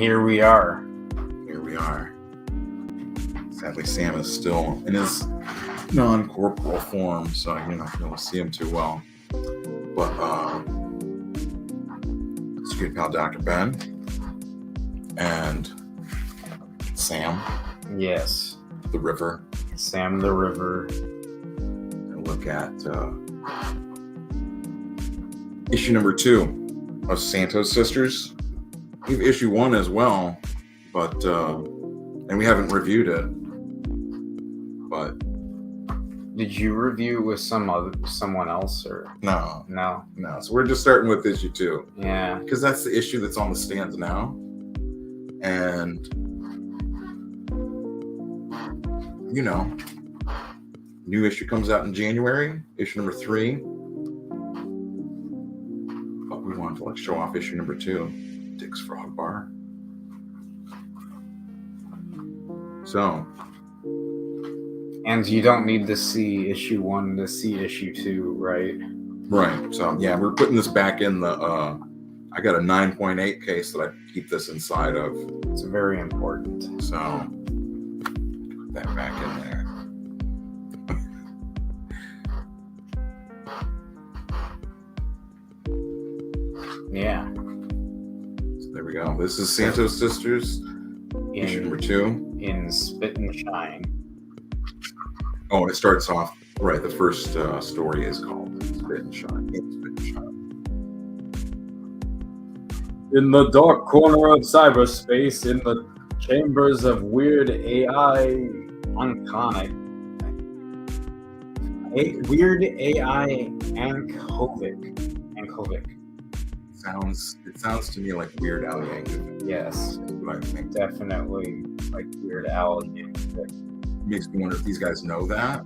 here we are. Here we are. Sadly, Sam is still in his non-corporal form, so you're not going to see him too well. But it's good pal Dr. Ben and Sam. Yes. The River. Sam the River. And look at issue number 2 of Santos Sisters. We have issue 1 as well, but and we haven't reviewed it. But did you review it with someone else or no? So we're just starting with issue 2. Yeah, because that's the issue that's on the stands now, and new issue comes out in January, issue number 3. But we wanted to show off issue number 2, Dick's Frog Bar. So. And you don't need to see issue 1 to see issue 2, right? Right. So yeah, we're putting this back in the. I got a 9.8 case that I keep this inside of. It's very important. So put that back in there. Yeah. So there we go. This is Santos Sisters, issue number 2 in Spit and Shine. Oh, it starts off right. The first story is called Spit and Shine. Spit and Shine. In the dark corner of cyberspace, in the chambers of weird AI Anconic. Weird AI Ankovic. It sounds to me like Weird Al Yankovic. Yes. That's what I think. Definitely like Weird Al Yankovic. Makes me wonder if these guys know that.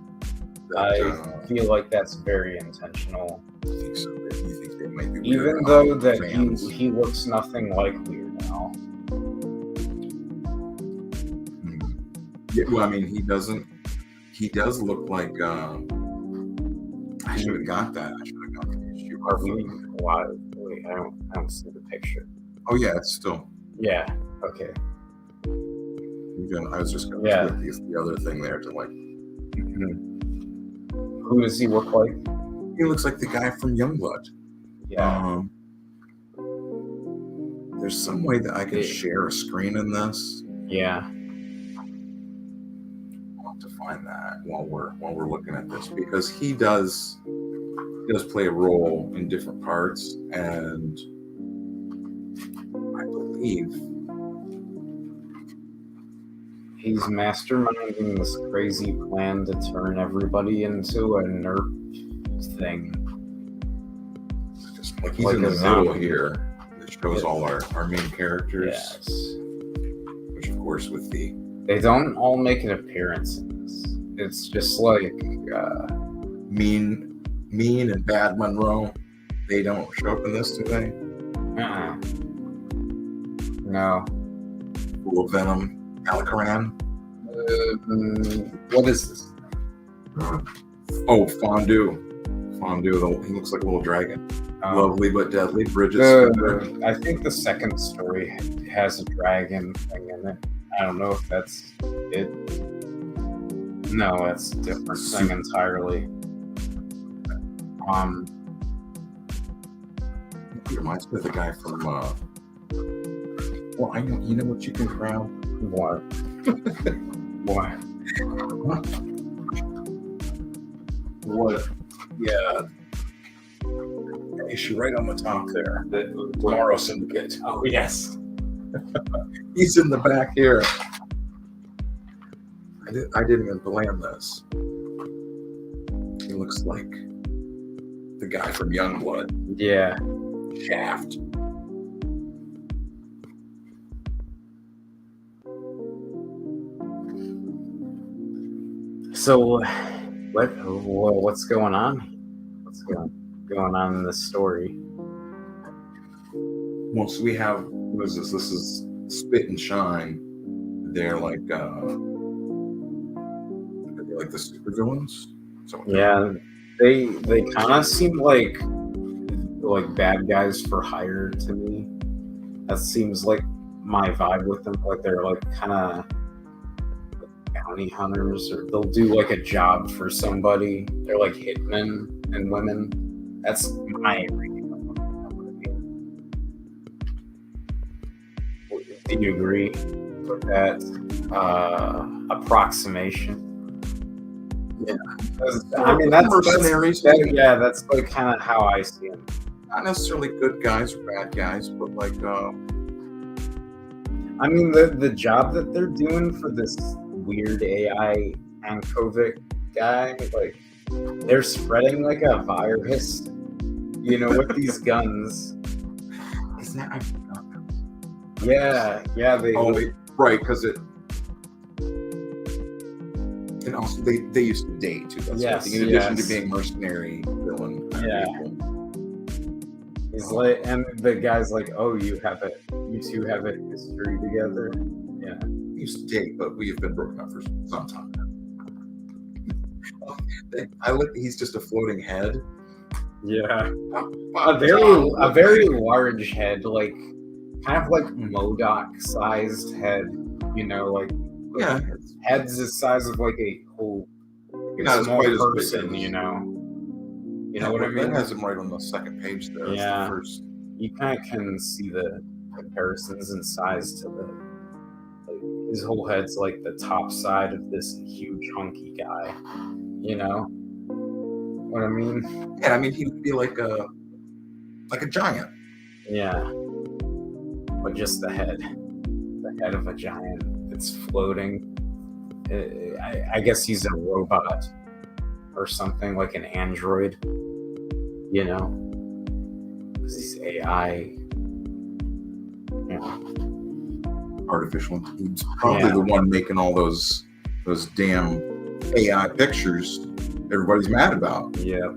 I feel like that's very intentional. I think so. You think they might be Weird even Al though that fans. he looks nothing like Weird Al. Yeah, well, I mean, he doesn't. He does look like. I should have got that. I should have got the issue. Why? Wait, I don't see the picture. Oh yeah, it's still. Yeah. Okay. I was just going to put the other thing there to like. Mm-hmm. Who does he look like? He looks like the guy from Youngblood. Yeah. There's some way that I can share a screen in this. Yeah. I'll have to find that while we're looking at this, because he does play a role in different parts, and I believe he's masterminding this crazy plan to turn everybody into a nerf thing. Just like he's in the middle here. It shows all our main characters. Yes. Which, of course, with they don't all make an appearance in this. It's just like Mean and Bad Monroe. They don't show up in this, do they? No. Full of Venom. Alacaran. What is this? Oh, Fondue. He looks like a little dragon. Lovely but deadly. Bridget. I think the second story has a dragon thing in it. I don't know if that's it. No, that's a different thing entirely. It reminds me of the guy from. Well, I know. You know what you can grab? What? What? What? Yeah. Issue right on the top there. The Tomorrow Syndicate. Oh, yes. He's in the back here. I didn't even plan this. He looks like the guy from Youngblood. Yeah. Shaft. So, what's going on? What's going on in this story? Well, so we have, what is this? This is Spit and Shine. They're like the supervillains. Yeah, they kind of seem like bad guys for hire to me. That seems like my vibe with them. Like they're like kind of bounty hunters, or they'll do like a job for somebody. They're like hitmen and women. That's my reading of them. Do you agree with that approximation? Yeah. I mean, that's mercenaries. Yeah, that's like kind of how I see them. Not necessarily good guys or bad guys, but like I mean, the job that they're doing for this weird AI Ankovic guy, like they're spreading like a virus, with these guns. Isn't that? I forgot. Yeah, Right, because it. And also, they used to date too. That's yes, in addition to being mercenary villain. Yeah. He's like, and the guy's like, "Oh, you two have a history together." Yeah. We used to date, but we have been broken up for some time. I like that he's just a floating head. Yeah. A very large head, like kind of like MODOK-sized head. Like. Yeah. Head's the size of like a whole small person. You know what I mean? That has him right on the second page there. Yeah. The first. You kind of can see the comparisons in size to his whole head's like the top side of this huge hunky guy. You know what I mean? Yeah, I mean he would be like a giant. Yeah, but just the head of a giant. It's floating. I guess he's a robot or something, like an android. Because he's AI. Artificial. He's probably the one making all those damn AI pictures everybody's mad about. Yeah.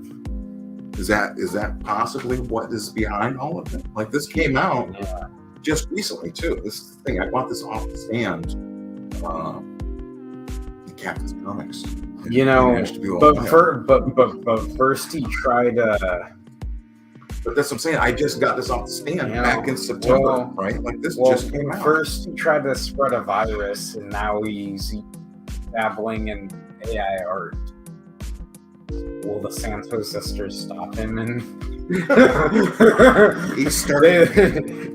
Is that possibly what is behind all of it? Like this came out just recently too. This thing, I bought this off the stand. Captain's Comics. But first he tried. But that's what I'm saying. I just got this off the stand back in September, right? Like this just came out. First he tried to spread a virus, and now he's dabbling in AI art. Will the Santos Sisters stop him? And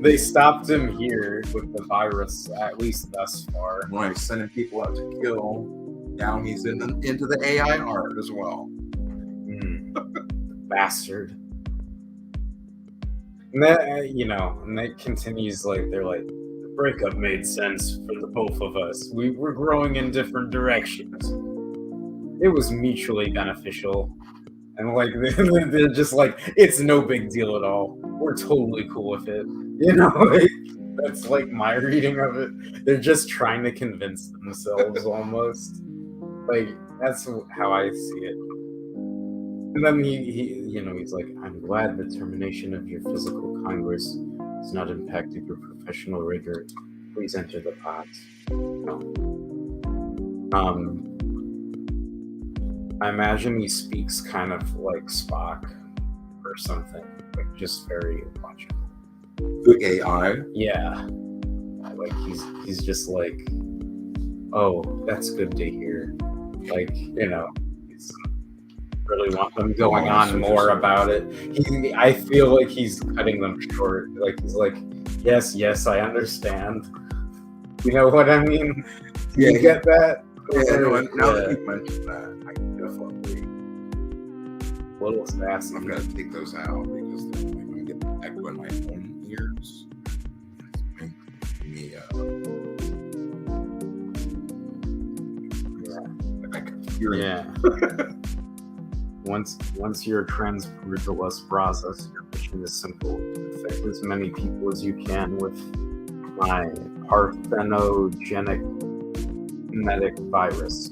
they stopped him here with the virus, at least thus far. Right, sending people out to kill. Now he's into the AI art as well. Bastard. And that, and that continues, like, they're like, the breakup made sense for the both of us. We were growing in different directions. It was mutually beneficial. And, like, they're just like, it's no big deal at all. We're totally cool with it. That's, like, my reading of it. They're just trying to convince themselves, almost. Like, that's how I see it. And then he's like, I'm glad the termination of your physical congress has not impacted your professional rigor. Please enter the pods. I imagine he speaks kind of like Spock or something, like just very logical. The AI? Yeah. Like he's just like, oh, that's good to hear. Like, he's really want them going on more about it. I feel like he's cutting them short. Like he's like, yes, I understand. You know what I mean? Do you get that? Yeah, now that you mentioned that, I definitely. A little sassy. I'm gonna take those out because they're gonna get echo in my own ears. It's making me I can hear it. Yeah. Once you're transported to Las Brazos, your mission is simple: infect as many people as you can with my parthenogenic genetic virus.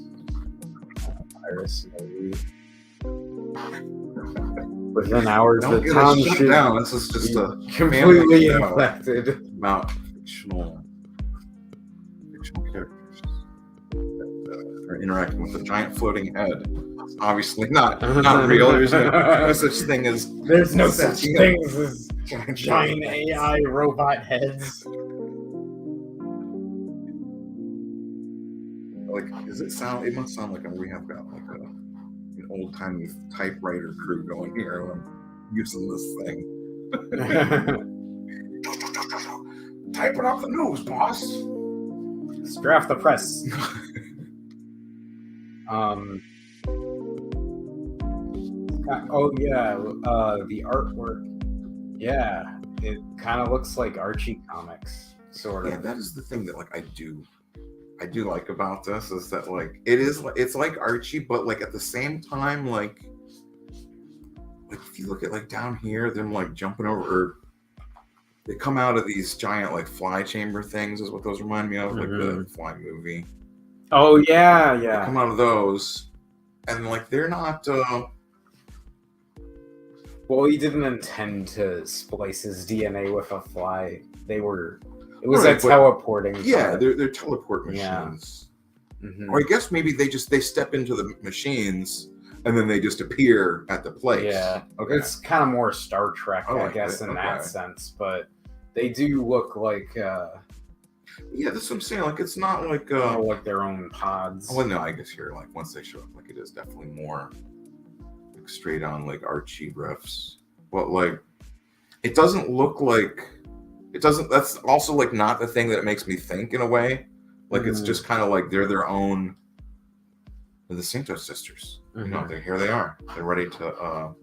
Within hours, the town should down. This is just a completely infected. About fictional characters that are interacting with a giant floating head. It's obviously not real. There's no such thing as as giant AI robot heads. Like, does it sound? It must sound like we have got like an old timey typewriter crew going here. When I'm using this thing. Typing up the news, boss. Draft the press. Oh yeah, the artwork. Yeah, it kind of looks like Archie comics, sort of. Yeah, that is the thing that like I do like about this is that like it's like Archie, but like at the same time like if you look at like down here, them like jumping over, or they come out of these giant like fly chamber things is what those remind me of, like the Fly movie. Oh yeah, They come out of those, and like they're not. Well, he didn't intend to splice his DNA with a fly. It was a teleporting. Yeah, they're teleport machines. Yeah. Mm-hmm. Or I guess maybe they step into the machines and then they just appear at the place. Yeah, okay. It's kind of more Star Trek, I guess, in that sense. But they do look like. Yeah, that's what I'm saying. Like it's not like like their own pods. Well, no, I guess here, like once they show up, like it is definitely more like straight on like Archie riffs. But like, it doesn't look like. It doesn't. That's also like not the thing that it makes me think in a way. Like it's just kind of like they're their own. They're the Santos Sisters. You know, here they are. They're ready to.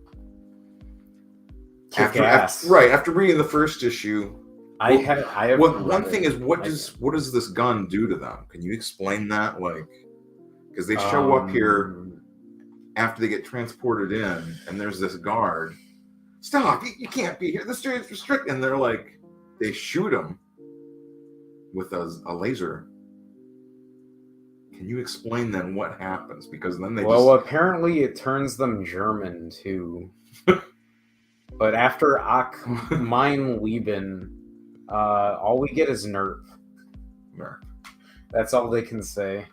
After reading the first issue, I have. One thing is what does this gun do to them? Can you explain that? Like, because they show up here after they get transported in, and there's this guard. Stop! You can't be here. This is restricted. And they're like. They shoot him with a laser. Can you explain then what happens? Because then they apparently it turns them German too. But after mein Leben, all we get is Nerf. That's all they can say.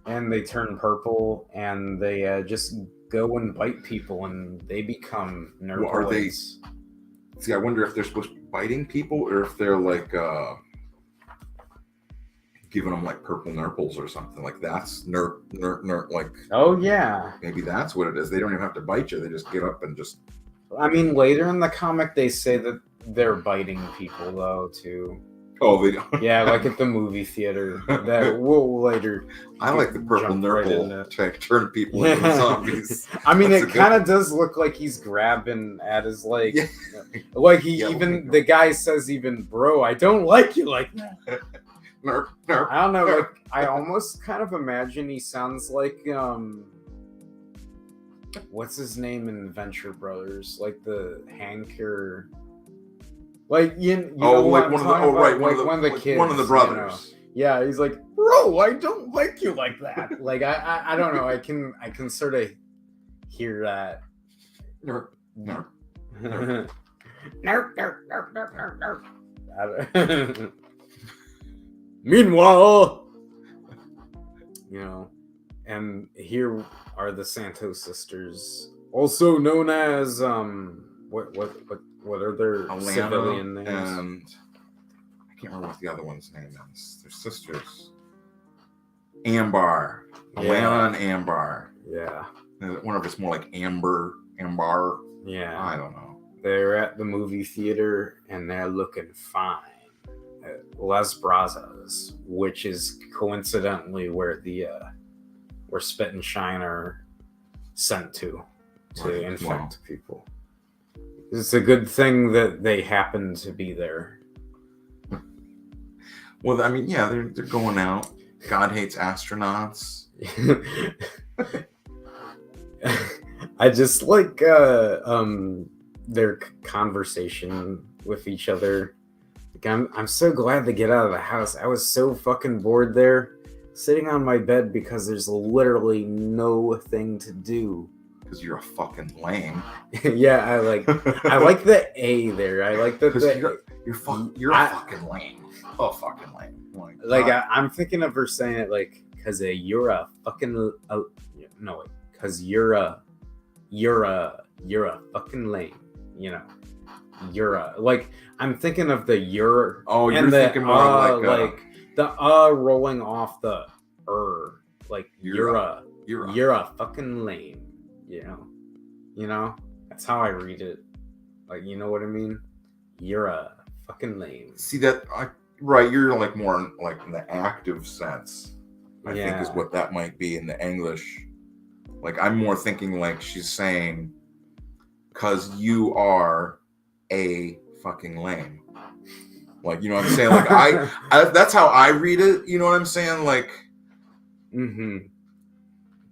And they turn purple, and they just go and bite people, and they become Nerf. Well, are they? See, I wonder if they're supposed to be biting people, or if they're like giving them like purple nurples or something. Like that's nerp. Like, oh yeah, maybe that's what it is. They don't even have to bite you; they just get up and just. I mean, later in the comic, they say that they're biting people though too. Oh, they don't. Yeah, like at the movie theater. That we'll later. I like the purple nurple to turn people into zombies. I mean, it kind of does look like he's grabbing at his leg. Yeah. Like the guy says, bro, I don't like you like that. Nerp. I don't know. Like, I almost kind of imagine he sounds like what's his name in Venture Brothers? Like the Hank or. Like you know like one of the kids, one of the brothers. You know? Yeah, he's like, bro, I don't like you like that. Like I don't know. I can sort of hear that. No. Meanwhile, you know, and here are the Santos Sisters, also known as what are their civilian names? And I can't remember what the other one's name is. They're sisters. Ambar. Alana and Ambar. Yeah. I wonder if it's more like Ambar. Yeah. I don't know. They're at the movie theater and they're looking fine at Las Brazas, which is coincidentally where where Spit and Shine are sent to infect people. It's a good thing that they happen to be there. Well, I mean, yeah, they're going out. God hates astronauts. I just like their conversation with each other. Like, I'm so glad to get out of the house. I was so fucking bored there, sitting on my bed because there's literally no thing to do. Because you're a fucking lame. Yeah, I like the A there. I like that. You're a fucking lame. Oh, fucking lame. I'm thinking of her saying it like, because you're a fucking because you're a fucking lame. You know, I'm thinking of the you're. Oh, you're thinking more like the rolling off the Like You're you're a fucking lame. You know. That's how I read it. Like, you know what I mean? You're a fucking lame. See that? Right, you're like more like in the active sense. I think is what that might be in the English. Like I'm more thinking like she's saying, "Cause you are a fucking lame." Like, you know what I'm saying? Like I that's how I read it. You know what I'm saying? Like,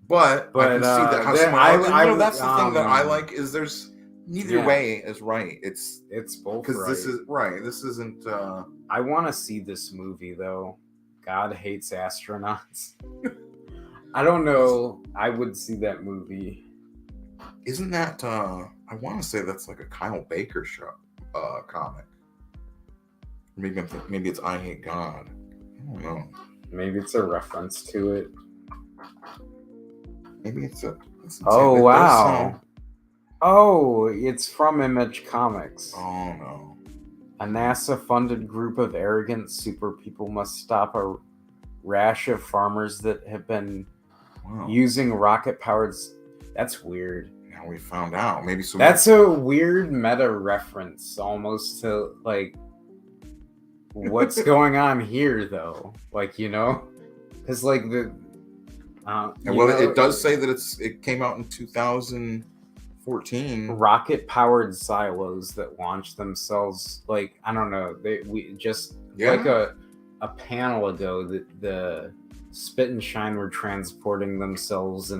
but I can see that how someone that's the thing that I like is there's neither way is right. It's both because right. this is right. This isn't. I want to see this movie though. God Hates Astronauts. I don't know. I would see that movie. Isn't that? I want to say that's like a Kyle Baker show comic. Maybe it's I Hate God. I don't know. Maybe it's a reference to it. Maybe it's a. Oh wow! Oh, it's from Image Comics. Oh no! A NASA-funded group of arrogant super people must stop a rash of farmers that have been using rocket-powered. That's weird. Now we found out. Maybe so. That's a weird meta reference, almost to like what's going on here, though. Like, you know, because like the. It does say that it came out in 2014. Rocket-powered silos that launch themselves. Like, I don't know. Like a panel ago, the Spit and Shine were transporting themselves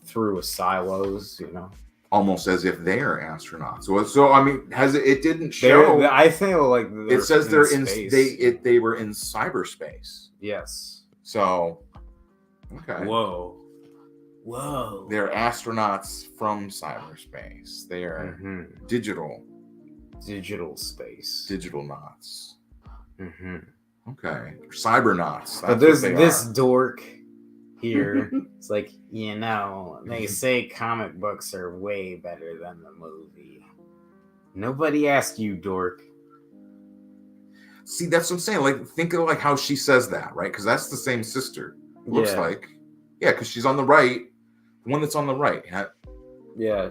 through a silos. You know, almost as if they are astronauts. So I mean, it didn't show. I feel like it says they're in space. They were in cyberspace. Yes. So. Okay. Whoa. They're astronauts from cyberspace. They are digital space. Digital knots. Okay. Cybernauts. But this dork here, it's like, you know, they say comic books are way better than the movie. Nobody asked you, dork. See, that's what I'm saying. Like, think of like how she says that, right? Because that's the same sister. Looks like. Yeah, because she's on the right. The one that's on the right. Yeah.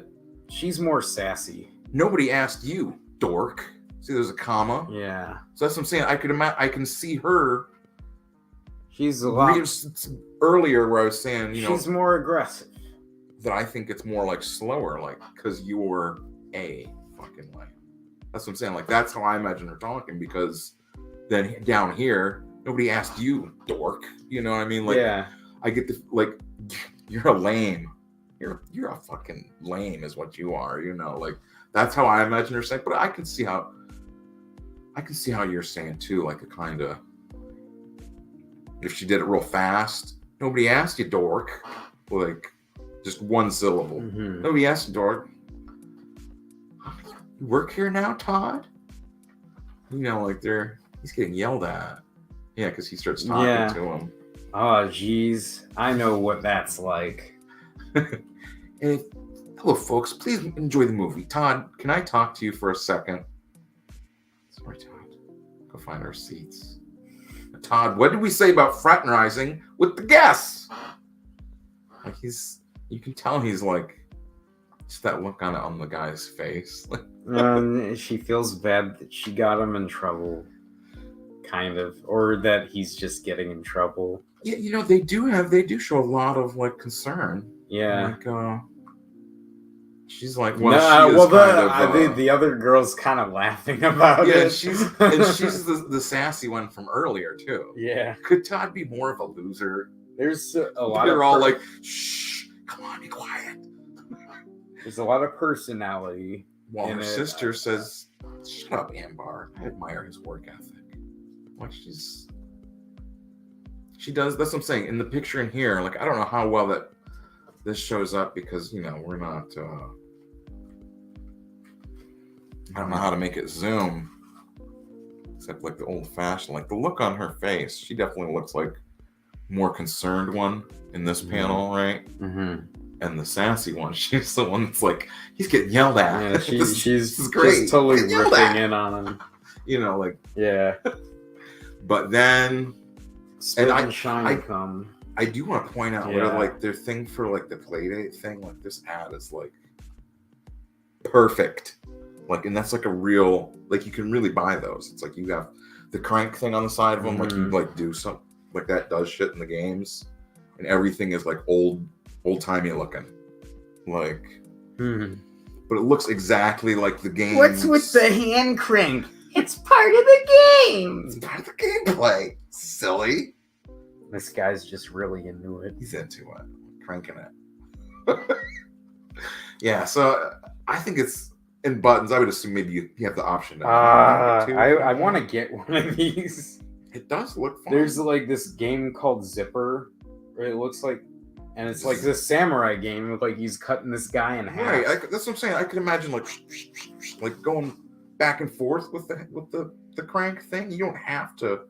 She's more sassy. Nobody asked you, dork. See, there's a comma. Yeah. So that's what I'm saying. I can see her. She's a lot. Earlier where I was saying, you know. She's more aggressive. That I think it's more like slower, like, because you're a fucking lame. That's what I'm saying. Like, that's how I imagine her talking, because then down here, nobody asked you, dork. You know what I mean? Like, I get the like, you're a lame. You're a fucking lame, is what you are. You know, like that's how I imagine her saying. But I can see how you're saying too. Like a kind of, if she did it real fast, nobody asked you, dork. Like just one syllable. Nobody asked you, dork. You work here now, Todd? You know, like he's getting yelled at. Yeah, because he starts talking to him. Oh, geez. I know what that's like. Hello, folks. Please enjoy the movie. Todd, can I talk to you for a second? Sorry, Todd. Go find our seats. Todd, what did we say about fraternizing with the guests? Like you can tell he's like, just that look on the guy's face. She feels bad that she got him in trouble. Kind of, or that he's just getting in trouble. Yeah, you know, they do show a lot of like concern. Yeah. Like she's like, the other girl's kind of laughing about it. Yeah, she's the sassy one from earlier too. Yeah. Could Todd be more of a loser? There's a lot They're all like, shh, come on, be quiet. There's a lot of personality. While her sister says, shut up, Ambar. I admire his work ethic. Like she does. That's what I'm saying. In the picture in here, like I don't know how well that this shows up because you know we're not. I don't know how to make it zoom, except like the old-fashioned. Like the look on her face, she definitely looks like more concerned one in this panel, right? And the sassy one, she's the one that's like he's getting yelled at. Yeah, she's great. Just totally ripping in on him. You know, like yeah. But then Spit and Shine come. I do want to point out Yeah. where like their thing for like the Playdate thing, like this ad is like perfect. Like, and that's like a real, like you can really buy those. It's like you have the crank thing on the side of them, like you like do something like that does shit in the games, and everything is like old timey looking, like. But it looks exactly like the game. What's with the hand crank? It's part of the game. It's part of the gameplay. Silly. This guy's just really into it. He's into it, cranking it. Yeah, so I think it's in buttons. I would assume maybe you have the option. I want to get one of these. It does look fun. There's like this game called Zipper, where it looks like, and it's like this samurai game with like he's cutting this guy in half. Right, that's what I'm saying. I could imagine like going back and forth with the crank thing. You don't have to.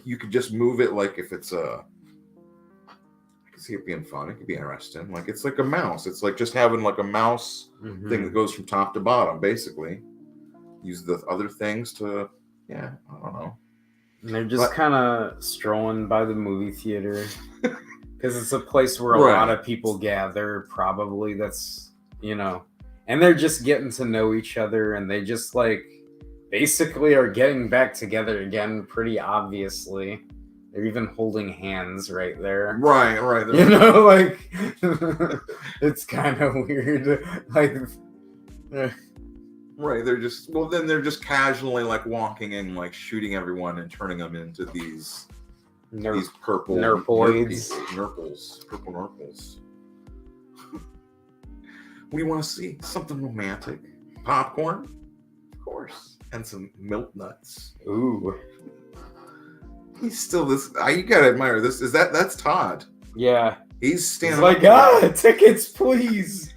You could just move it like if it's a. I can see it being fun. It could be interesting. Like it's like a mouse. It's like just having like a mouse thing that goes from top to bottom, basically. Use the other things to, I don't know. And they're just kind of strolling by the movie theater because it's a place where a lot of people gather. Probably that's and they're just getting to know each other, and they just like. Basically are getting back together again pretty obviously. They're even holding hands right there. Right. Like it's kind of weird. Like right, they're just casually like walking in, like shooting everyone and turning them into these purple Nerpoids. Purple Nerples. What do you want to see? Something romantic? Popcorn? Of course. And some milk nuts. Ooh. He's still this. You gotta admire this. That's Todd? Yeah. He's standing. He's like, tickets, please.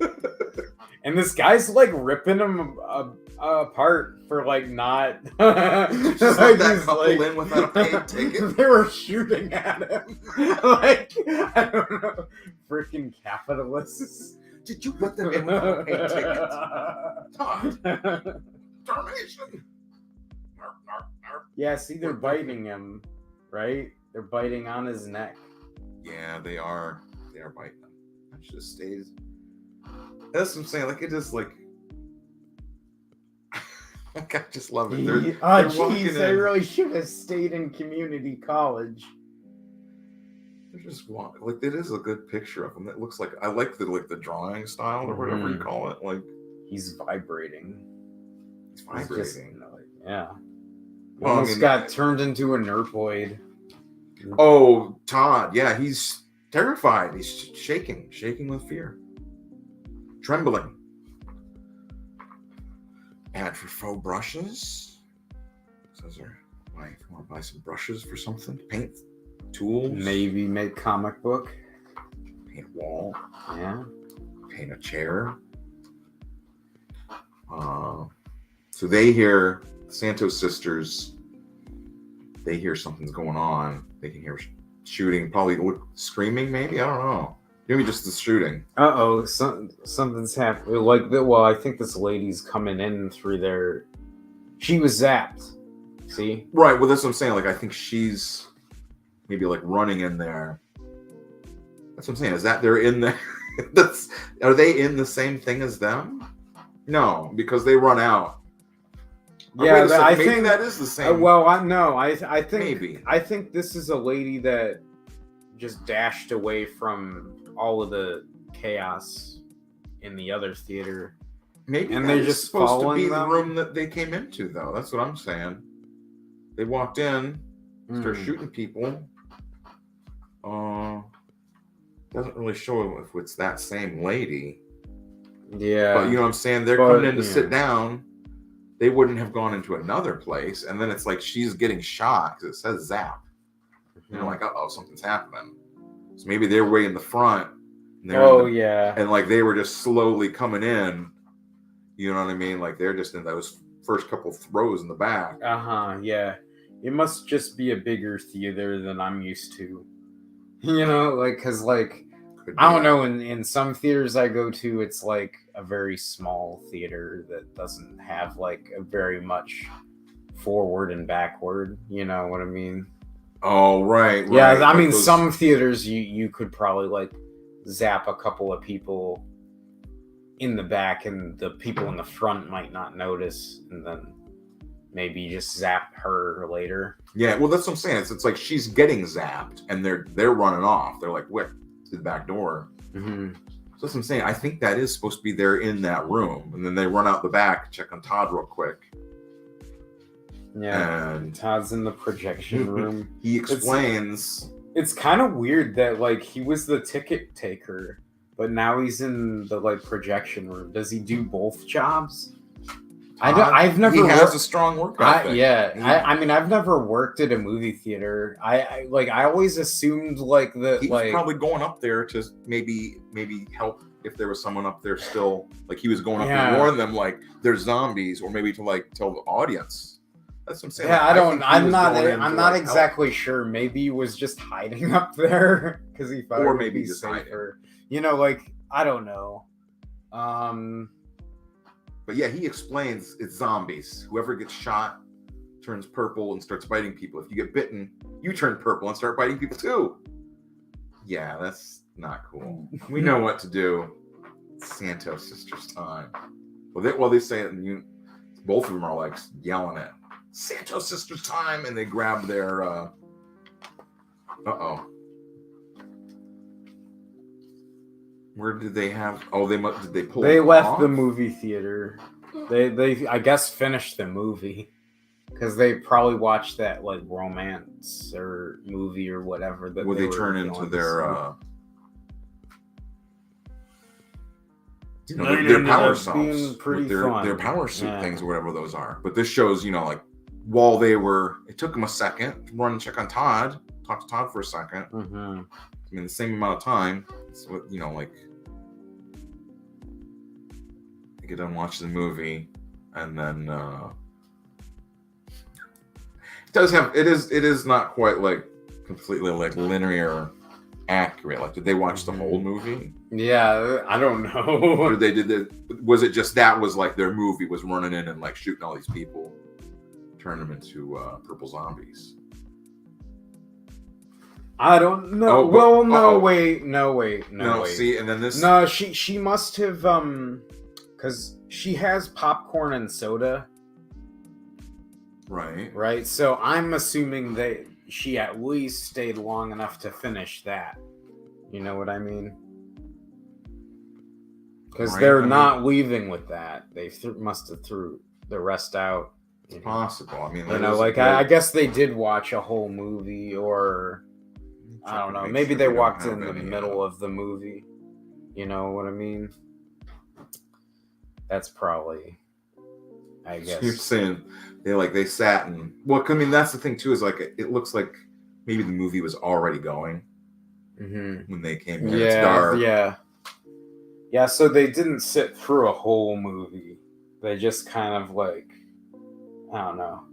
And this guy's like ripping him apart for like not. Just like that couple in without a paid ticket. They were shooting at him. Like I don't know, freaking capitalists. Did you put them in without a paid ticket? Todd. Termination. Yeah, see, they're biting him, right? They're biting on his neck. Yeah, they are. They are biting him. That just stays. That's what I'm saying. Like, it is like. Like, I just love it. Jeez, I really should have stayed in community college. They're just walking. Like, it is a good picture of him. It looks like I like the drawing style or whatever you call it. Like, he's vibrating. Vibrating. Yeah. Almost got turned into a nerpoid. Oh, Todd. Yeah, he's terrified. He's shaking with fear. Trembling. Ad for faux brushes. Says there, if you want to buy some brushes for something, paint, tools. Maybe make comic book. Paint a wall. Yeah. Paint a chair. So they hear Santos Sisters. They hear something's going on. They can hear shooting, probably screaming. Maybe I don't know. Maybe just the shooting. Something's happening. I think this lady's coming in through there. She was zapped. See? Right. Well, that's what I'm saying. Like I think she's maybe like running in there. That's what I'm saying. Is that they're in there? Are they in the same thing as them? No, because they run out. Yeah, I maybe think that is the same. I think maybe. I think this is a lady that just dashed away from all of the chaos in the other theater. Maybe, and they're just supposed to be them. The room that they came into, though. That's what I'm saying. They walked in, started shooting people. Doesn't really show if it's that same lady. Yeah, but you know what I'm saying. They're coming in to sit down. They wouldn't have gone into another place, and then it's like she's getting shot because it says zap. You know, like, something's happening. So maybe they're way in the front. And and like they were just slowly coming in. You know what I mean? Like they're just in those first couple throws in the back. Yeah. It must just be a bigger theater than I'm used to. You know, like, because like I don't know. In some theaters I go to, it's like a very small theater that doesn't have like a very much forward and backward. You know what I mean? Oh, right. Yeah, I Like mean, those- some theaters you could probably like zap a couple of people in the back, and the people in the front might not notice, and then maybe just zap her later. Yeah, well, that's what I'm saying. It's like she's getting zapped, and they're running off. They're like, "What?" To the back door. Mm-hmm. So that's what I'm saying. I think that is supposed to be there in that room, and then they run out the back, check on Todd real quick. Yeah, And Todd's in the projection room. He explains. It's kind of weird that like he was the ticket taker, but now he's in the like projection room. Does he do both jobs? I've never. He has a strong work ethic. I mean, I've never worked at a movie theater. I always assumed like that. He was like probably going up there to maybe help if there was someone up there still. Like he was going up and warn them like there's zombies, or maybe to like tell the audience. That's what I'm saying. Yeah, like, I'm not exactly sure. Maybe he was just hiding up there because he thought or it would maybe be just safer. You know, like I don't know. But yeah, he explains it's zombies. Whoever gets shot turns purple and starts biting people. If you get bitten, you turn purple and start biting people too. Yeah, that's not cool. We know what to do. It's Santos Sisters time. Well, they say it, and both of them are like yelling it. Santos Sisters time, and they grab their. Where did they have? Oh, did they pull? They left off? the movie theater. They I guess finished the movie because they probably watched that like romance or movie or whatever that Would they they were turn into going their to see. their power Ended up being selves, pretty with fun. their power suit things or whatever those are. But this shows, like while it took them a second to run and check on Todd, talk to Todd for a second. Mm-hmm. I mean, the same amount of time. It's what like they get done watching the movie, and then it is not quite like completely like linear accurate. Like, did they watch the whole movie? Yeah, I don't know. Or was it just that was like their movie was running in and like shooting all these people, turn them into purple zombies? I don't know. Wait. See, and then this. No, she must have because she has popcorn and soda. Right. So I'm assuming that she at least stayed long enough to finish that. You know what I mean? Because they're not leaving with that. They must have threw the rest out. It's possible. I mean, I guess they did watch a whole movie, or I don't know. Maybe they walked in the middle of the movie. You know what I mean? That's probably, I guess. You're saying they sat and I mean, that's the thing too, is like it looks like maybe the movie was already going when they came in. It's dark. Yeah. So they didn't sit through a whole movie. They just kind of like, I don't know.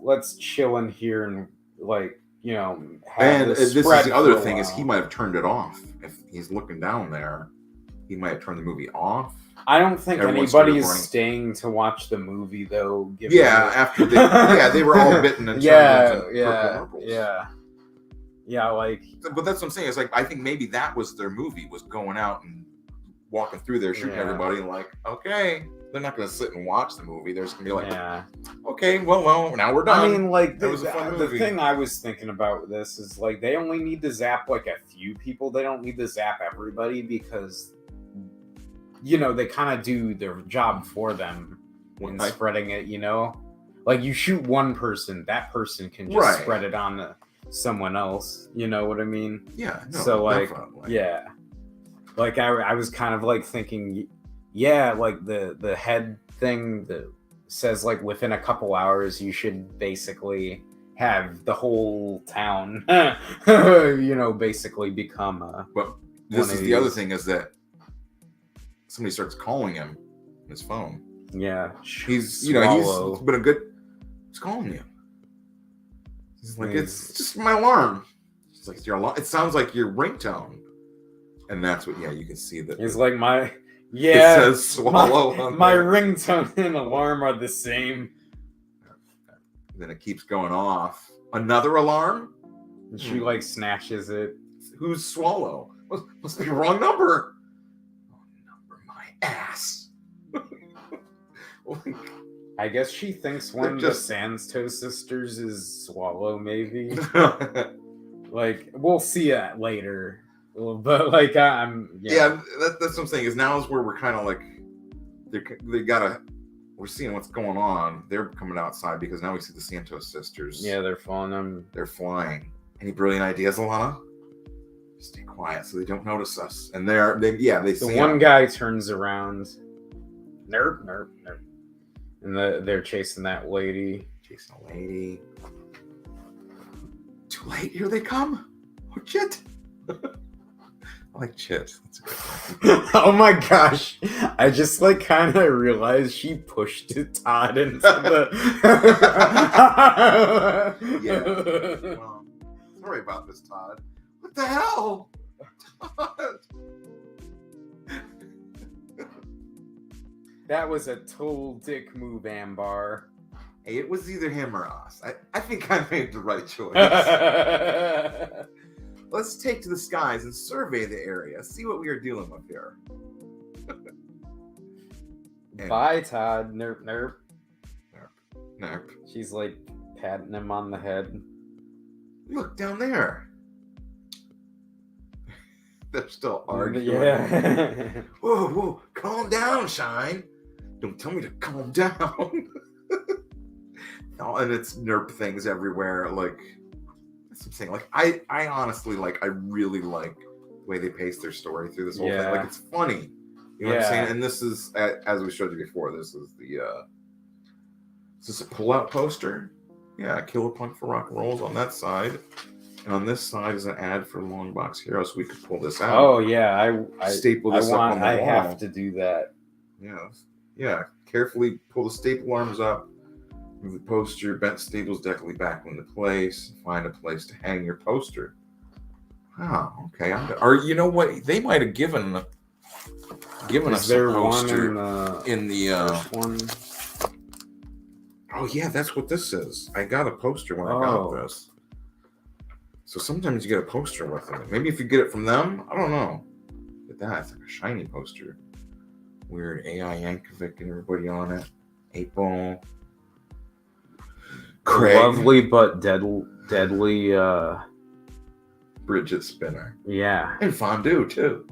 Let's chill in here and like, have and this is the other thing is he might have turned it off. If he's looking down there, he might have turned the movie off. I don't think anybody is staying to watch the movie though. After they were all bitten and turned into purple purples. Like. But that's what I'm saying. It's like I think maybe that was their movie, was going out and walking through there, shooting everybody, and like, okay, they're not going to sit and watch the movie. They're just going to be like, okay, well, now we're done. I mean, like the thing I was thinking about with this is like they only need to zap like a few people. They don't need to zap everybody because. They kind of do their job for them in spreading it, Like, you shoot one person, that person can just spread it on to someone else. You know what I mean? Yeah. No, so, like, definitely. yeah. Like, I was kind of, like, thinking, like, the head thing that says, like, within a couple hours, you should basically have the whole town, basically become a... But this is the other thing, is that somebody starts calling him on his phone. Yeah. He's been he's calling you. He's like, it's just my alarm. It's like, your alarm. It sounds like your ringtone. And that's what, you can see that. It's like it says swallow. My ringtone and alarm are the same. Then it keeps going off. Another alarm? And she like snatches it. Who's Swallow? Must be a wrong number. Wrong number, my ass. Like, I guess she thinks one of the Santos sisters is Swallow, maybe. Like, we'll see that later. But like, yeah, that's what I'm saying. Is now is where we're kind of like they gotta. We're seeing what's going on. They're coming outside because now we see the Santos sisters. Yeah, they're flying. They're flying. Any brilliant ideas, Alana? Stay quiet so they don't notice us. And they see one guy turns around. Nerp. And they're chasing that lady. Chasing a lady. Too late. Here they come. Oh, shit. I like chit. That's a good one. Oh my gosh. I just like kind of realized she pushed Todd into the... Yeah. Well, sorry about this, Todd. What the hell? Todd. That was a total dick move, Ambar. Hey, it was either him or us. I think I made the right choice. Let's take to the skies and survey the area. See what we are dealing with here. Bye, Todd. Nerp. Nerp. She's like patting him on the head. Look down there. They're still arguing. Yeah. Whoa, calm down, Shine. Don't tell me to calm down. Oh, and it's nerp things everywhere. Like, that's what I'm saying. Like, I honestly I really like the way they pace their story through this whole thing. Like, it's funny. You know what I'm saying? And this is, as we showed you before, this is is this a pull-out poster? Yeah, Killer Punk for Rock and Rolls on that side. And on this side is an ad for Long Box Hero, so we could pull this out. Oh, yeah. I staple this up on the wall. I have to do that. Yeah. Carefully pull the staple arms up. Move the poster, bent staples deftly back into place. Find a place to hang your poster. Oh, okay. Or you know what? They might have given us a poster in the one. Oh yeah, that's what this is. I got a poster when I got this. So sometimes you get a poster with it. Maybe if you get it from them, I don't know. Look at that. It's like a shiny poster. Weird AI Yankovic and everybody on it. 8-Ball. Craig. Lovely but deadly Bridget Spinner. Yeah. And Fondue too.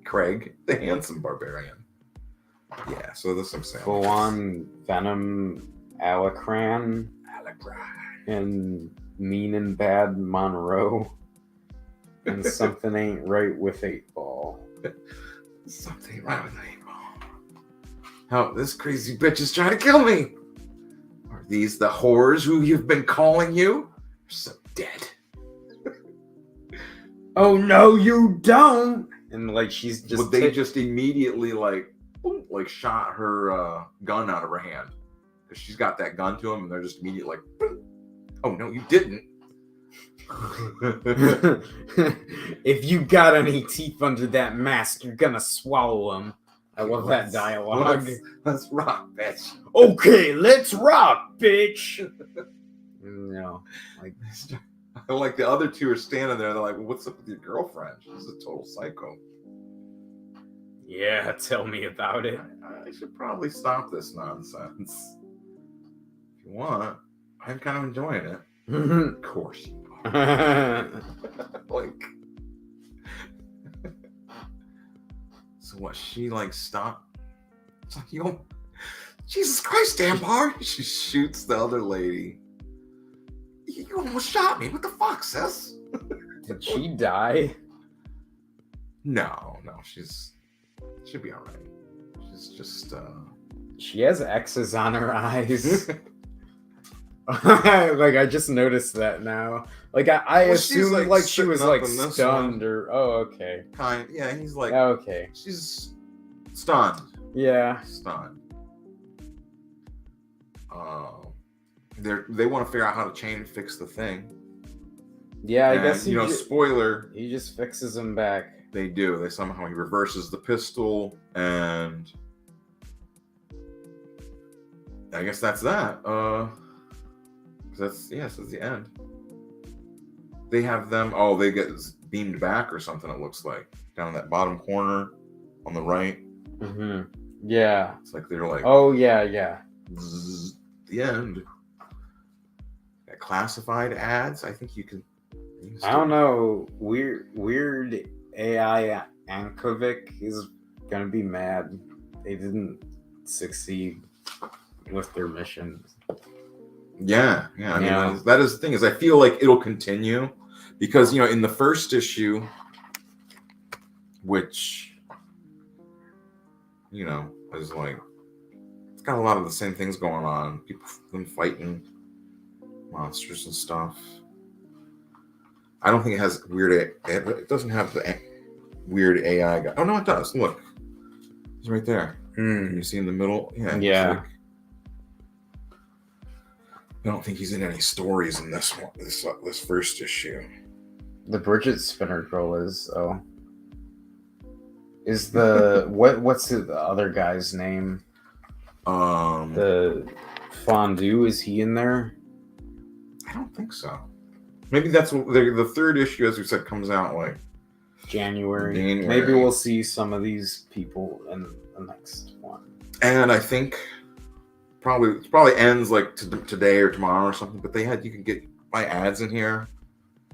Craig, the handsome barbarian. Yeah, so this I'm saying. Full on Venom Alacran. And Mean and Bad Monroe. And Something Ain't Right with 8-Ball. Something right with 8-Ball. How this crazy bitch is trying to kill me. Are these the whores who you've been calling you? You're so dead. Oh no, you don't. And like she's just. Well, they just immediately like shot her gun out of her hand because she's got that gun to him, and they're just immediately like, boom. Oh no, you didn't. If you got any teeth under that mask, you're gonna swallow them. I love that dialogue. Let's rock, bitch. Okay, let's rock, bitch. No, like like the other two are standing there. They're like, well, "What's up with your girlfriend? She's a total psycho." Yeah, tell me about it. I should probably stop this nonsense. If you want, I'm kind of enjoying it. Of course you are. Like, so what? She like stopped. It's like, you, Jesus Christ, Ambar! She shoots the other lady. You almost shot me. What the fuck, sis? Did she die? No, she'll be all right. She's just She has X's on her eyes. Like I just noticed that now. Like I assumed like she was like stunned or okay. Yeah, he's like okay. She's stunned. Yeah. Stunned. They want to figure out how to fix the thing. Yeah, I guess spoiler. He just fixes him back. They do. He reverses the pistol, and I guess that's that. That's the end. they have them. Oh, they get beamed back or something. It looks like down in that bottom corner on the right. Mm-hmm. Yeah. It's like they're like, oh yeah. zzz, the end. Got classified ads. I think you can. I don't know. Weird AI Ankovic is gonna be mad. They didn't succeed with their mission. Yeah. I mean, that is the thing. Is I feel like it'll continue because in the first issue, which is like it's got a lot of the same things going on. People them fighting monsters and stuff. I don't think it has weird. It doesn't have the weird AI guy. Oh no, it does. Look, he's right there. Can you see in the middle? Yeah. I don't think he's in any stories in this one. This first issue. The Bridget Spinner girl is. Oh, is the what's the other guy's name? The Fondue, is he in there? I don't think so. Maybe that's what the third issue, as we said, comes out like January. Maybe we'll see some of these people in the next one. And I think it probably ends like today or tomorrow or something. But you can buy ads in here.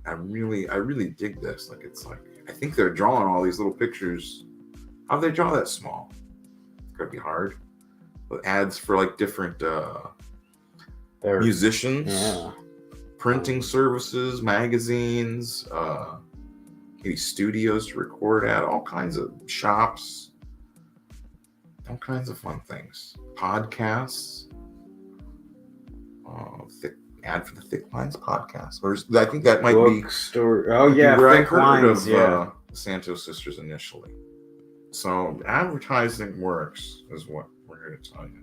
I really dig this. Like it's like I think they're drawing all these little pictures. How do they draw that small? It's gotta be hard. But ads for like different musicians. Yeah. Printing services, magazines, maybe studios to record at, all kinds of shops, all kinds of fun things. Podcasts, ad for the Thick Lines podcast. I think that might be story. Oh yeah, Thick Lines. Santos Sisters initially. So advertising works, is what we're here to tell you.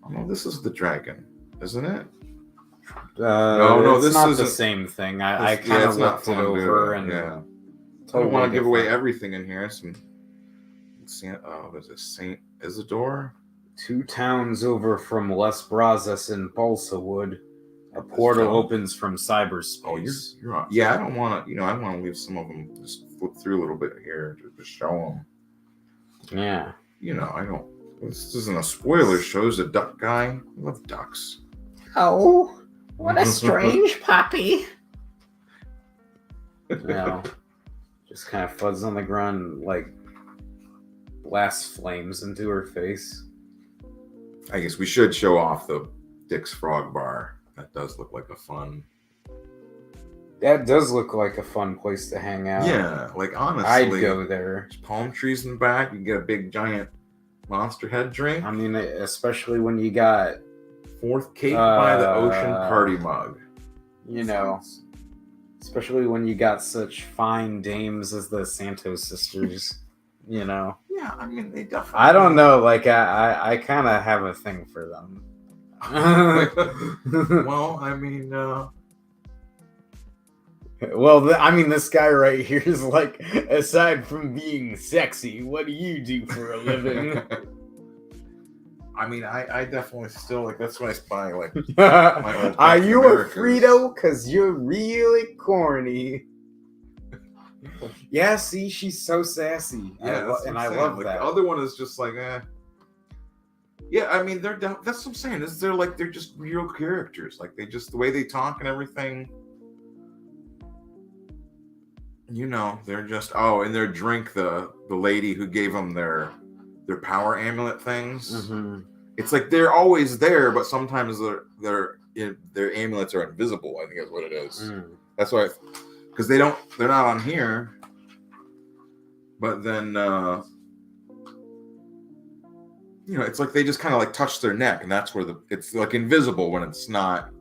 Oh, this is the dragon, isn't it? No, this is not the same thing. I kind of looked it over and I don't want to give away everything in here. There's a Saint Isidore. 2 towns over from Las Brazas in Balsa Wood, a portal opens from cyberspace. Oh, you're on. Yeah, I don't want to. I want to leave some of them just flip through a little bit here to just show them. Yeah. I don't. This isn't a spoiler. Shows a duck guy. I love ducks. Oh. What a strange puppy. Just kind of fuzz on the ground, like blast flames into her face. I guess we should show off the Dick's Frog Bar. That does look like a fun. That does look like a fun place to hang out. Yeah, like honestly, I'd go there. There's palm trees in the back. You can get a big giant Monster Head drink. I mean, especially when you got Fourth Cape by the Ocean party mug. Especially when you got such fine dames as the Santos Sisters. Yeah, I mean, they definitely. I don't know. Like, I kind of have a thing for them. Well, I mean. This guy right here is like, aside from being sexy, what do you do for a living? I mean, I definitely still like. That's when I buy like. Are you a Frito? Cause you're really corny. Yeah, see, she's so sassy. Yeah, I love that. The other one is just like, Yeah, I mean, that's what I'm saying. They're just real characters. Like the way they talk and everything. They're just and their drink. The lady who gave them their power amulet things. Mm-hmm. It's like they're always there, but sometimes their amulets are invisible. I think that's what it is. That's why, because they're not on here. But then it's like they just kind of like touch their neck, and that's where it's like invisible when it's not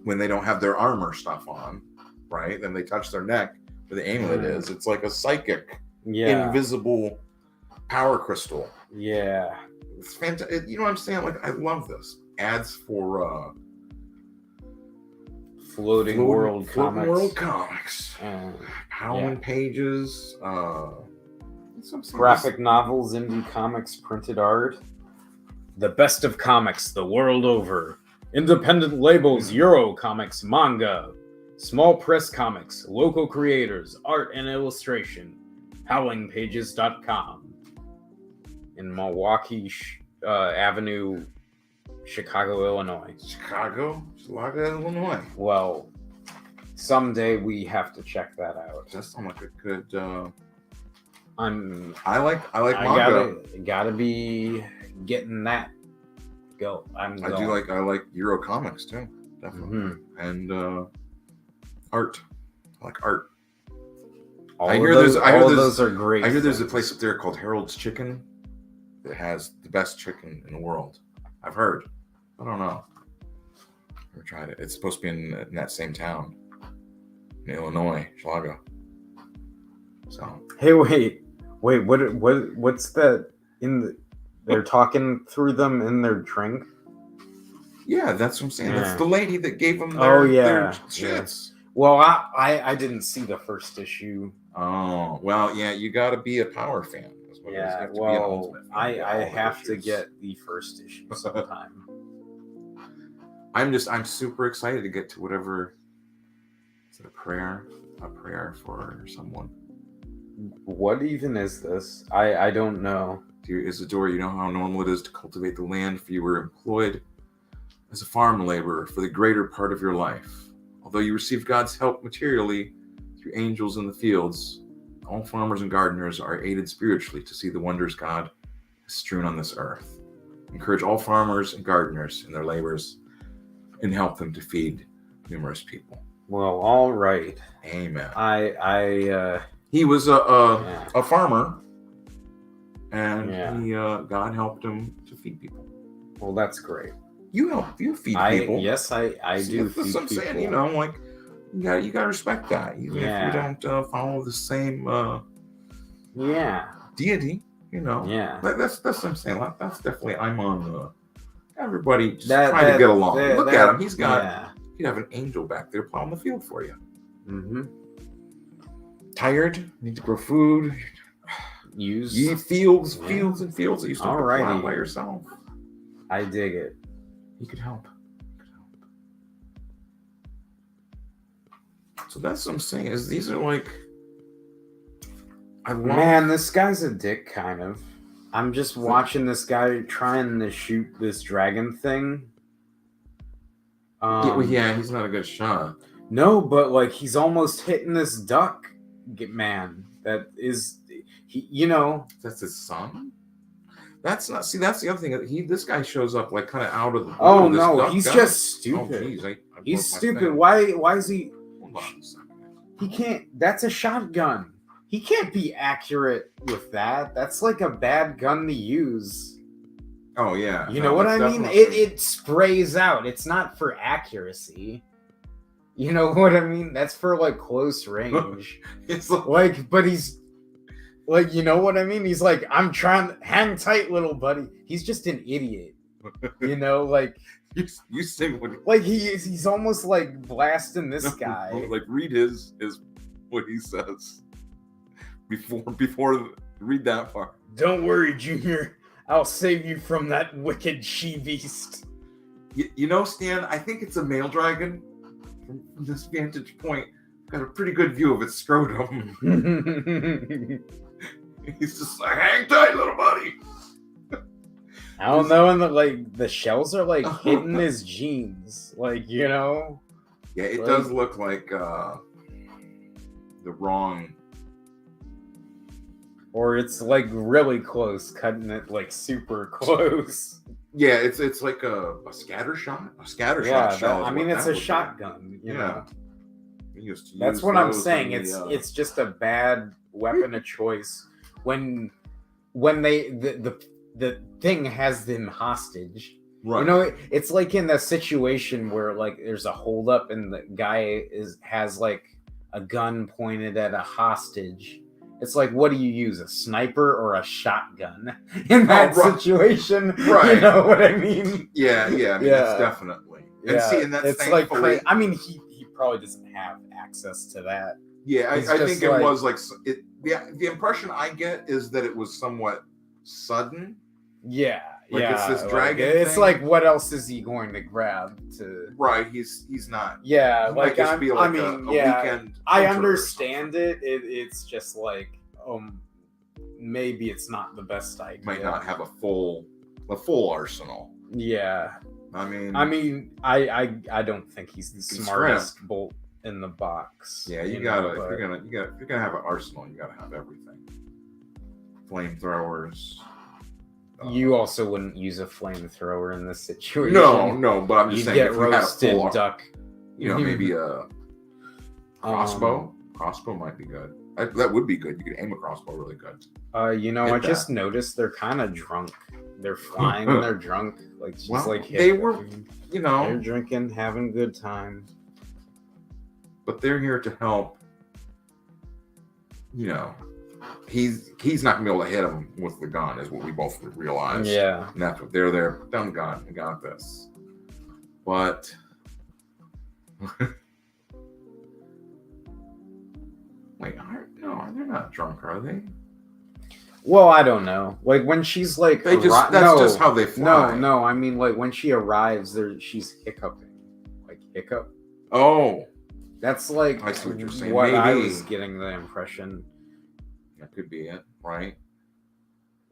when they don't have their armor stuff on, right? Then they touch their neck where the amulet is. It's like a psychic, invisible power crystal. Yeah. It's fantastic. You know what I'm saying? Like, I love this. Ads for Floating World Comics. Howling Pages. Graphic novels, indie comics, printed art. The best of comics the world over. Independent labels, Euro comics, manga. Small press comics, local creators, art and illustration. HowlingPages.com. In Milwaukee Avenue, Chicago, Illinois. Chicago, Illinois. Well, someday we have to check that out. That sounds like a good. I like manga. Gotta be getting that. I like Euro comics too, definitely, and art. I like art. All of those are great. I hear there's a place up there called Harold's Chicken that has the best chicken in the world. I've heard. I don't know. Never tried it. It's supposed to be in that same town, in Illinois, Chicago. So. Hey, wait. What's that in the? They're talking through them in their drink. Yeah, that's what I'm saying. Yeah. That's the lady that gave them their shits. Yeah. Well, I didn't see the first issue. Oh, well, yeah, you got to be a Power fan. Yeah, well, I have to get the first issue sometime. I'm super excited to get to whatever. Is it a prayer for someone? What even is this? I don't know. Dear Isidore, you know how normal it is to cultivate the land, for you were employed as a farm laborer for the greater part of your life. Although you receive God's help materially through angels in the fields, all farmers and gardeners are aided spiritually to see the wonders God has strewn on this earth. Encourage all farmers and gardeners in their labors and help them to feed numerous people. Well, all right. Amen. He was a farmer, and God helped him to feed people. Well, that's great. You feed people. Yes, I do. That's what I'm saying. You gotta respect that. Even if you don't follow the same deity, Yeah. That's what I'm saying. That's definitely I'm on. Everybody just trying to get along. Look at him. He'd have an angel back there plowing the field for you. Mm-hmm. Tired? Need to grow food? Use fields and fields that you still plow by yourself. I dig it. He could help. So that's what I'm saying. Is these are like, man, this guy's a dick, kind of. I'm just watching this guy trying to shoot this dragon thing. He's not a good shot. No, but he's almost hitting this duck, man. That is, That's his son. That's not. See, that's the other thing. This guy shows up kind of out of the blue. Oh no, he's just stupid. Oh, geez, he's stupid. Why is he? Hold on a second. He can't. That's a shotgun. He can't be accurate with that. That's like a bad gun to use. Oh yeah. You know what I mean? It sprays out. It's not for accuracy. You know what I mean? That's for close range. It's but he's you know what I mean? He's like, I'm trying to hang tight, little buddy. He's just an idiot. You sing what he's almost blasting this guy. Read his what he says before read that part. Don't worry, Junior. I'll save you from that wicked she-beast. Stan, I think it's a male dragon. From this vantage point, got a pretty good view of its scrotum. He's just like, hang tight, little buddy. I don't know, and the shells are hitting his jeans, Yeah, it does look like the wrong. Or it's really close, cutting it super close. Yeah, it's like a scatter shot. A scatter shot shell. It's a shotgun. You know. That's what I'm saying. It's just a bad weapon of choice when the thing has them hostage. Right. It's in the situation where there's a holdup and the guy has a gun pointed at a hostage. It's what do you use, a sniper or a shotgun in that situation? Right. You know what I mean? Yeah. It's definitely. And see, and that's it's thankfully. He probably doesn't have access to that. Yeah, I think it was the impression I get is that it was somewhat sudden. Yeah. Like, it's this dragon it's thing. like, what else is he going to grab to? Right, he's not. Yeah, He might just be like a weekend. I hunter or understand something. It's just like, maybe it's not the best idea. Might not have a full arsenal. Yeah. I mean, I don't think he's the can smartest bolt in the box. yeah, you gotta, if you're gonna have an arsenal, you gotta have everything. Flamethrowers. You also wouldn't use a flamethrower in this situation. No, but I'm just saying, get if you had a roasted full, duck. you know, maybe a crossbow. Crossbow might be good. That would be good. You could aim a crossbow really good. I just noticed they're kind of drunk. They're flying and they're drunk. Like, just like they were, they're drinking, having a good time. But they're here to help. He's not gonna be able to hit him with the gun, is what we both realized. Yeah. And that's what they're there. Dumb gun, we got this. But wait, they're not drunk, are they? Well, I don't know. Like, when she's like, that's just how they fly. No. I mean, like, when she arrives, she's hiccuping. Like, hiccup. Oh, that's like I see what you're saying. What Maybe. I was getting the impression. That could be it, right?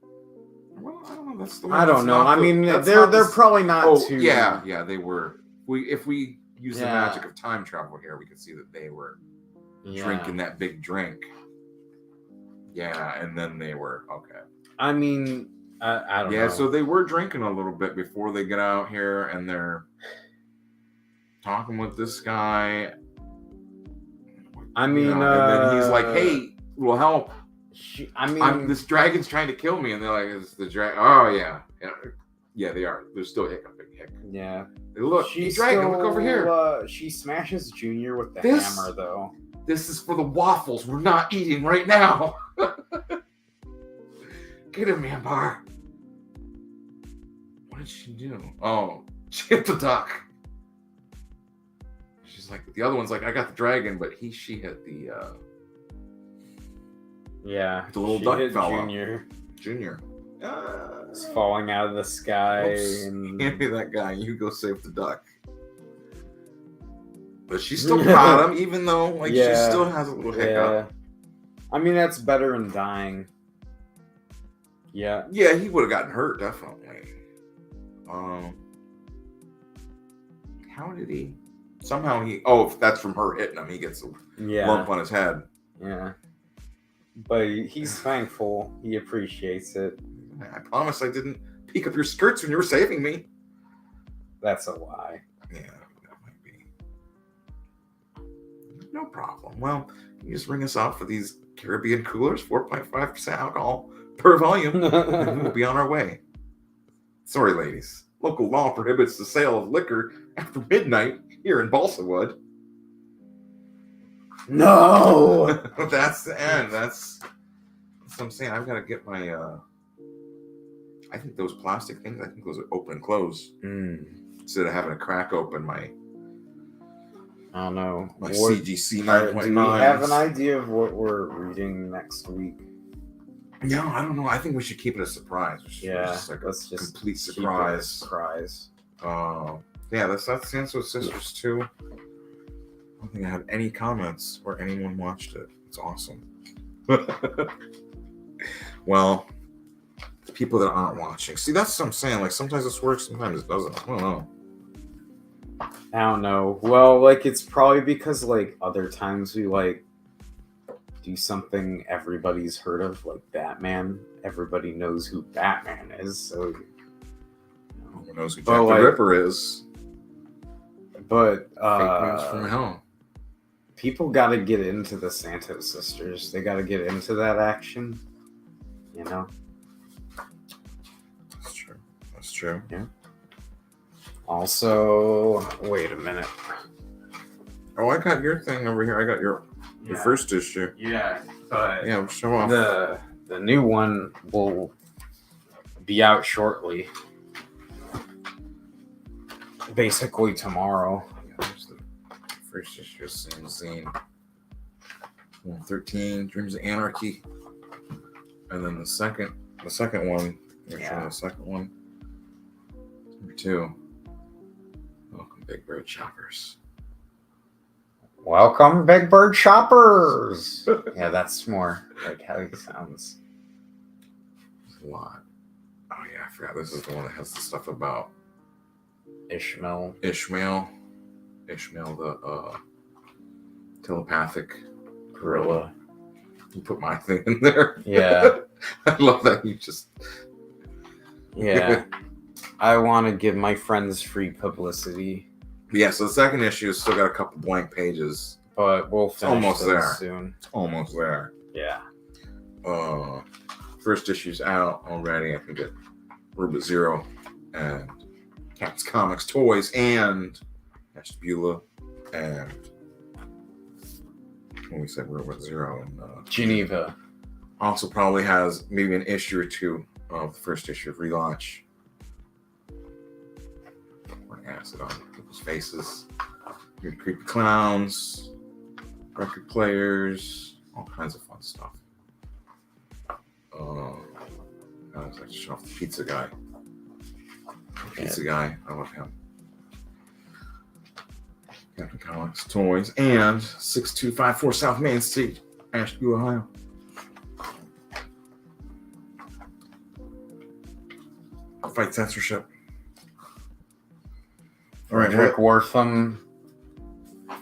Well, I don't know. That's the. I don't know. I mean, they're probably not too. Yeah, they were. If we use the magic of time travel here, we could see that they were drinking that big drink. Yeah, and then they were okay. I mean, I don't know. Yeah, so they were drinking a little bit before they get out here, and they're talking with this guy. I mean, and then he's like, "Hey, we'll help." This dragon's trying to kill me, and they're like, "It's the dragon." Oh yeah, they are. They're still hiccuping. Yeah. Look, dragon, look over here. She smashes Junior with the hammer, though. This is for the waffles we're not eating right now. Get him, Ambar. What did she do? Oh, she hit the duck. She's like, the other one's like, I got the dragon, but she hit the the little duck fella. Junior. It's falling out of the sky. And hand me that guy. You go save the duck. But she's still proud of him, even though she still has a little hiccup. I mean, that's better than dying. Yeah. Yeah, he would have gotten hurt, definitely. How did he? Somehow if that's from her hitting him, he gets a lump on his head. Yeah. But he's thankful. He appreciates it. I promise I didn't peek up your skirts when you were saving me. That's a lie. Yeah, that might be. No problem. Well, you just ring us out for these Caribbean coolers, 4.5% alcohol per volume, and we'll be on our way. Sorry, ladies. Local law prohibits the sale of liquor after midnight here in Balsa Wood. No! That's the end. That's what I'm saying. I've got to get my... I think those plastic things, I think those are open and close. Instead of having a crack open my... I don't know. My CGC 9.9. Do we have an idea of what we're reading next week? No, I don't know. I think we should keep it a surprise. Let's just complete surprise. Surprise. That's Santos Sisters 2. I don't think I have any comments or anyone watched it. It's awesome. Well, the people that aren't watching. See, that's what I'm saying. Like, sometimes this works, sometimes it doesn't. I don't know. Well, it's probably because, other times we, do something everybody's heard of, like Batman. Everybody knows who Batman is, so... No one knows who Jack the Ripper is. But, fake news from hell. People gotta get into the Santos Sisters. They gotta get into that action. You know? That's true. Yeah. Also, wait a minute. Oh, I got your thing over here. I got your first issue. Yeah, but show off. The new one will be out shortly. Basically tomorrow. There's the first issue of Zine. 13, Dreams of Anarchy. And then the second one. The second one. Number 2. Welcome, Big Bird Shoppers. Welcome, Big Bird Shoppers. Yeah, that's more like how he sounds. There's a lot. Oh yeah, I forgot. This is the one that has the stuff about Ishmael, Ishmael, the telepathic gorilla. You put my thing in there. Yeah. I love that you just. Yeah. I want to give my friends free publicity. Yeah, so the second issue has still got a couple blank pages. But we'll finish almost those there. soon. It's almost there. Yeah. First issue's out already. I can get Robot Zero and Cap's Comics Toys and Ashtabula and when we said Robot Zero and Geneva. Also probably has maybe an issue or 2 of the first issue of Relaunch. Pouring acid on people's faces. Weird creepy clowns, record players, all kinds of fun stuff. I was actually showing off the pizza guy. Pizza guy, I love him. Captain Comics Toys and 6254 South Main Street, Asheville, Ohio. Fight censorship. All right, Rick Wortham.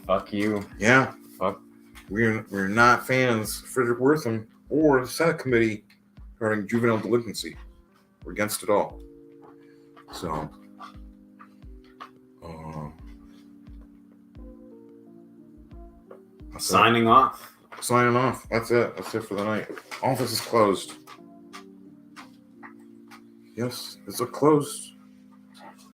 Fuck you. Yeah. Fuck. We're not fans of Frederick Wortham or the Senate Committee regarding juvenile delinquency. We're against it all. So, Signing off. Signing off. That's it. That's it for the night. Office is closed. Yes, it's closed.